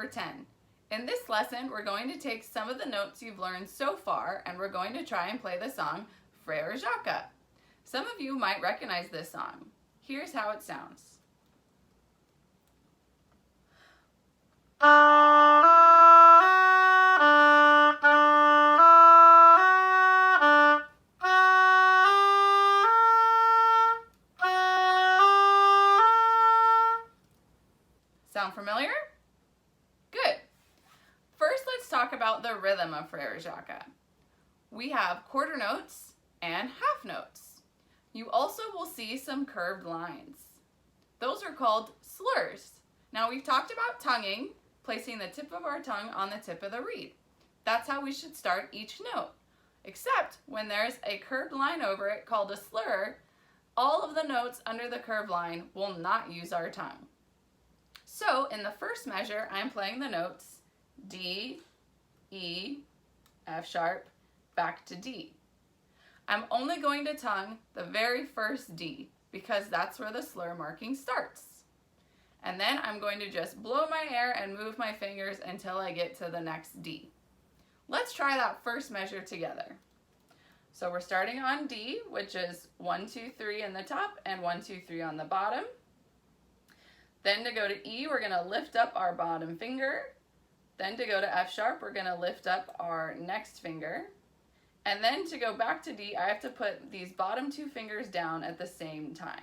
10. In this lesson, we're going to take some of the notes you've learned so far and we're going to try and play the song Frere Jacques. Some of you might recognize this song. Here's how it sounds. Sound familiar? Good. First, let's talk about the rhythm of Frere Jacques. We have quarter notes and half notes. You also will see some curved lines. Those are called slurs. Now, we've talked about tonguing, placing the tip of our tongue on the tip of the reed. That's how we should start each note. Except when there's a curved line over it called a slur, all of the notes under the curved line will not use our tongue. So in the first measure, I'm playing the notes D, E, F sharp, back to D. I'm only going to tongue the very first D because that's where the slur marking starts. And then I'm going to just blow my air and move my fingers until I get to the next D. Let's try that first measure together. So we're starting on D, which is 1, 2, 3 in the top and 1, 2, 3 on the bottom. Then to go to E, we're going to lift up our bottom finger. Then to go to F sharp, we're going to lift up our next finger. And then to go back to D, I have to put these bottom two fingers down at the same time.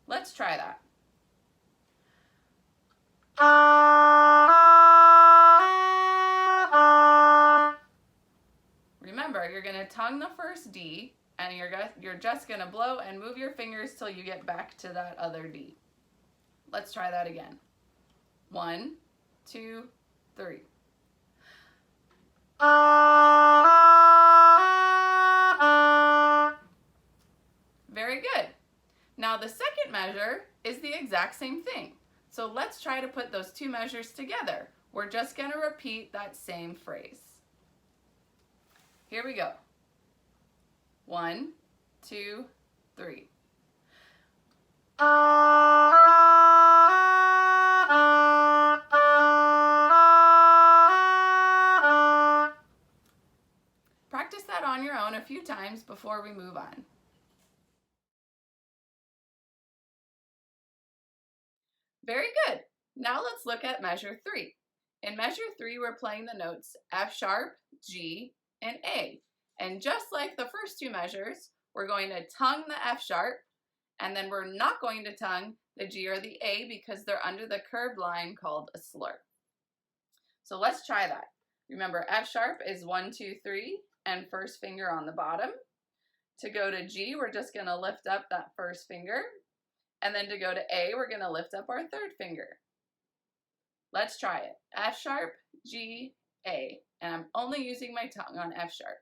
Let's try that. Remember, you're going to tongue the first D, and you're just going to blow and move your fingers till you get back to that other D. Let's try that again. 1, 2, 3. Very good. Now the second measure is the exact same thing. So let's try to put those two measures together. We're just going to repeat that same phrase. Here we go. 1, 2, 3. Practice that on your own a few times before we move on. Very good. Now let's look at measure 3. In measure 3, we're playing the notes F sharp, G, and A. And just like the first two measures, we're going to tongue the F sharp, and then we're not going to tongue the G or the A because they're under the curved line called a slur. So let's try that. Remember, F sharp is 1, 2, 3, and first finger on the bottom. To go to G, we're just going to lift up that first finger. And then to go to A, we're going to lift up our third finger. Let's try it. F sharp, G, A. And I'm only using my tongue on F sharp.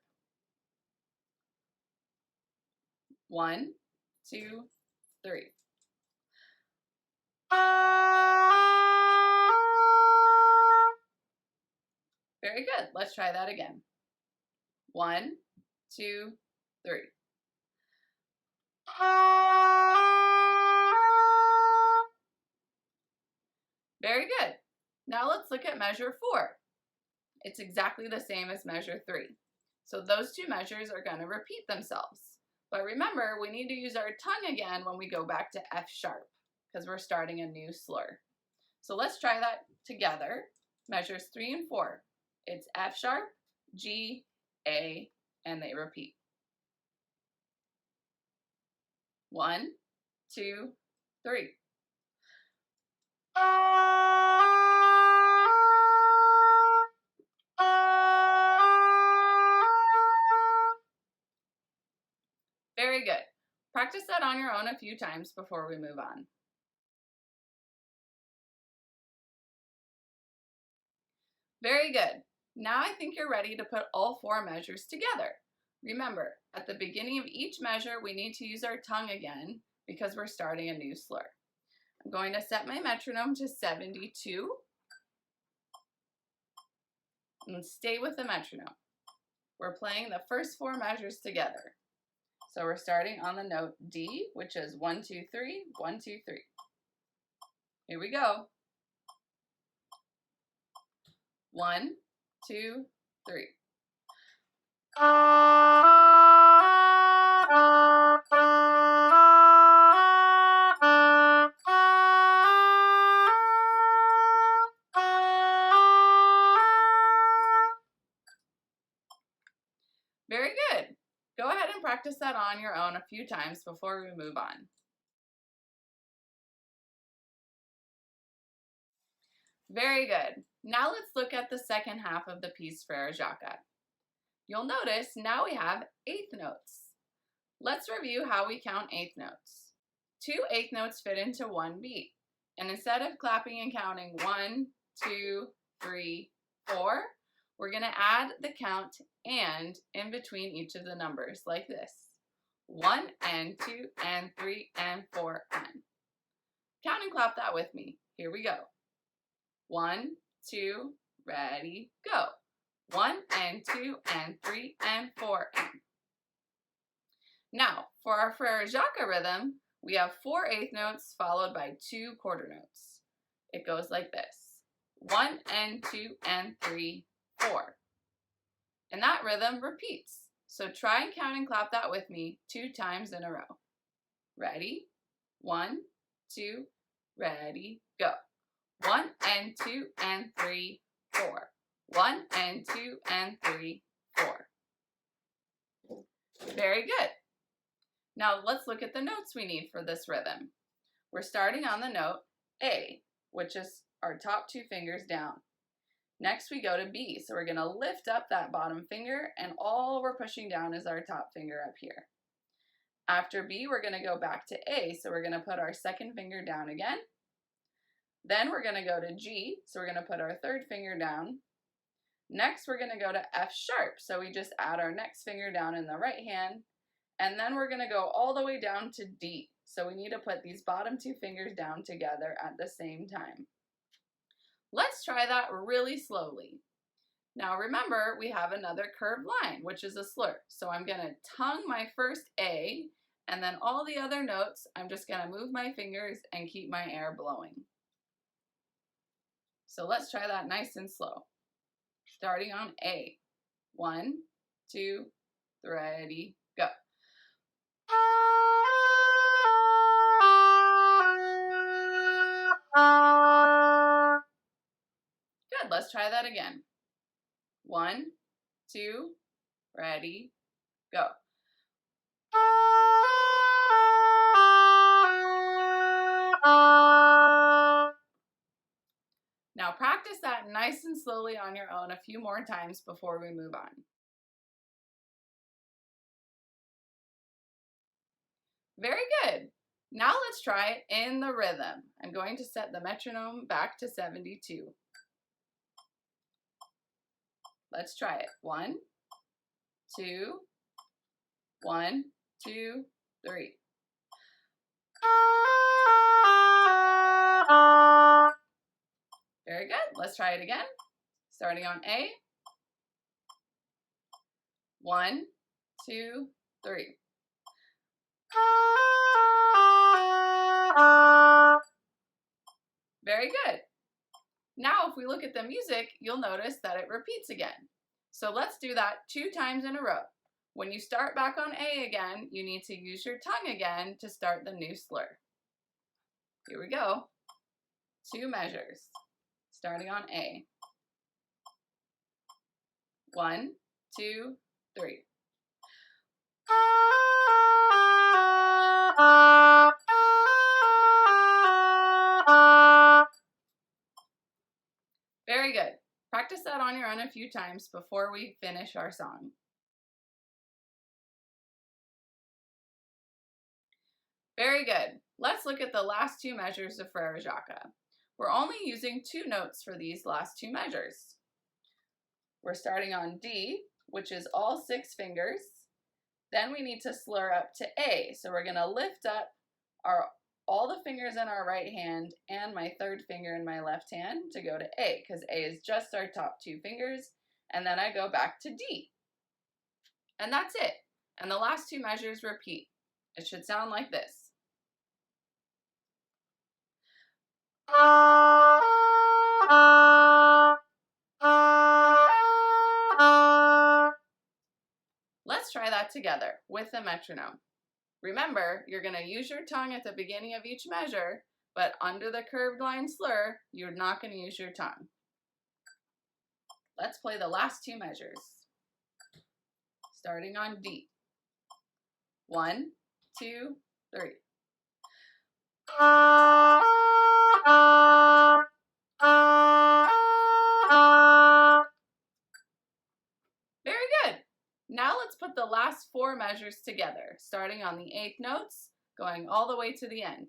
1, 2, 3. Very good. Let's try that again. 1, 2, 3. Very good. Now let's look at measure 4. It's exactly the same as measure 3. So those two measures are going to repeat themselves. But remember, we need to use our tongue again when we go back to F sharp because we're starting a new slur. So let's try that together. Measures 3 and 4. It's F sharp, G, A, and they repeat. 1, 2, 3. Very good. Practice that on your own a few times before we move on. Very good. Now I think you're ready to put all 4 measures together. Remember, at the beginning of each measure, we need to use our tongue again because we're starting a new slur. I'm going to set my metronome to 72 and stay with the metronome. We're playing the first 4 measures together. So we're starting on the note D, which is 1, 2, 3, 1, 2, 3. Here we go. 1, 2, 3. Very good. Go ahead and practice that on your own a few times before we move on. Very good. Now let's look at the second half of the piece Frerajaca. You'll notice now we have eighth notes. Let's review how we count eighth notes. 2 eighth notes fit into one beat. And instead of clapping and counting 1, 2, 3, 4, we're going to add the count and in between each of the numbers like this. 1 and 2 and 3 and 4 and. Count and clap that with me. Here we go. 1, 2, ready, go. 1 and 2 and 3 and 4 and. Now, for our Frerajaca rhythm, we have 4 eighth notes followed by 2 quarter notes. It goes like this. 1 and 2 and 3, 4. And that rhythm repeats. So try and count and clap that with me 2 times in a row. Ready? 1, 2, ready, go. 1 and 2 and 3, 4. 1 and 2 and 3, 4. Very good. Now let's look at the notes we need for this rhythm. We're starting on the note A, which is our top 2 fingers down. Next we go to B, so we're going to lift up that bottom finger and all we're pushing down is our top finger up here. After B, we're going to go back to A, so we're going to put our second finger down again. Then we're going to go to G, so we're going to put our third finger down. Next we're going to go to F sharp, so we just add our next finger down in the right hand. And then we're going to go all the way down to D. So we need to put these bottom 2 fingers down together at the same time. Let's try that really slowly. Now remember, we have another curved line, which is a slur. So I'm going to tongue my first A, and then all the other notes, I'm just going to move my fingers and keep my air blowing. So let's try that nice and slow. Starting on A. 1, 2, ready, go. Good, let's try that again. 1, 2, ready, go. Now practice that nice and slowly on your own a few more times before we move on. Very good. Now let's try it in the rhythm. I'm going to set the metronome back to 72. Let's try it. 1, 2, 1, 2, 3. Very good. Let's try it again. Starting on A. 1, 2, 3. Very good. Now if we look at the music, you'll notice that it repeats again. So let's do that 2 times in a row. When you start back on A again, you need to use your tongue again to start the new slur. Here we go. 2 measures. Starting on A. 1, 2, 3. Very good. Practice that on your own a few times before we finish our song. Very good. Let's look at the last 2 measures of Frerajaca. We're only using 2 notes for these last 2 measures. We're starting on D, which is all 6 fingers. Then we need to slur up to A. So we're going to lift up all the fingers in our right hand and my third finger in my left hand to go to A, because A is just our top 2 fingers. And then I go back to D. And that's it. And the last 2 measures repeat. It should sound like this. let's try that together with the metronome. Remember, you're going to use your tongue at the beginning of each measure, but under the curved line slur, you're not going to use your tongue. Let's play the last two measures. Starting on D. 1, 2, 3. Very good. Now let's put the last 4 measures together, starting on the 8th notes, going all the way to the end.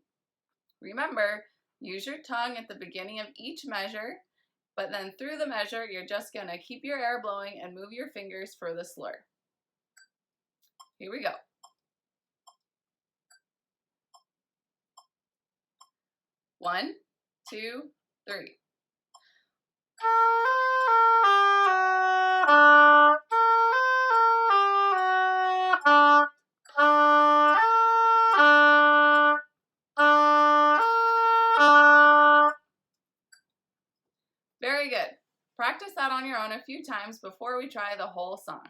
Remember, use your tongue at the beginning of each measure, but then through the measure, you're just going to keep your air blowing and move your fingers for the slur. Here we go. 1, 2, 3. Very good. Practice that on your own a few times before we try the whole song.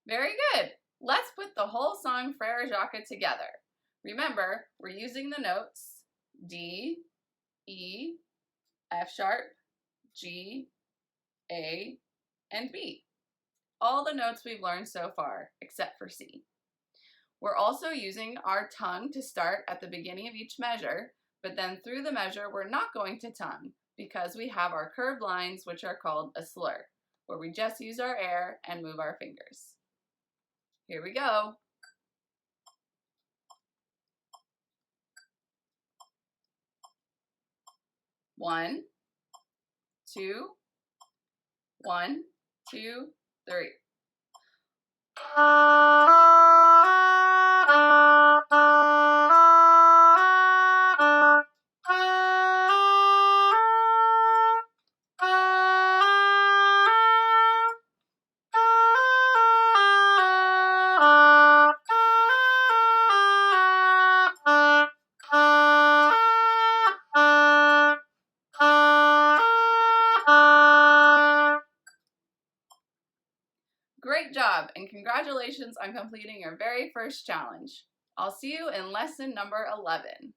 Very good. Let's put the whole song Frerajaca together. Remember, we're using the notes D, E, F sharp, G, A, and B. All the notes we've learned so far, except for C. We're also using our tongue to start at the beginning of each measure, but then through the measure, we're not going to tongue because we have our curved lines, which are called a slur, where we just use our air and move our fingers. Here we go. 1, 2, 1, 2, 3. Great job, and congratulations on completing your very first challenge. I'll see you in lesson number 11.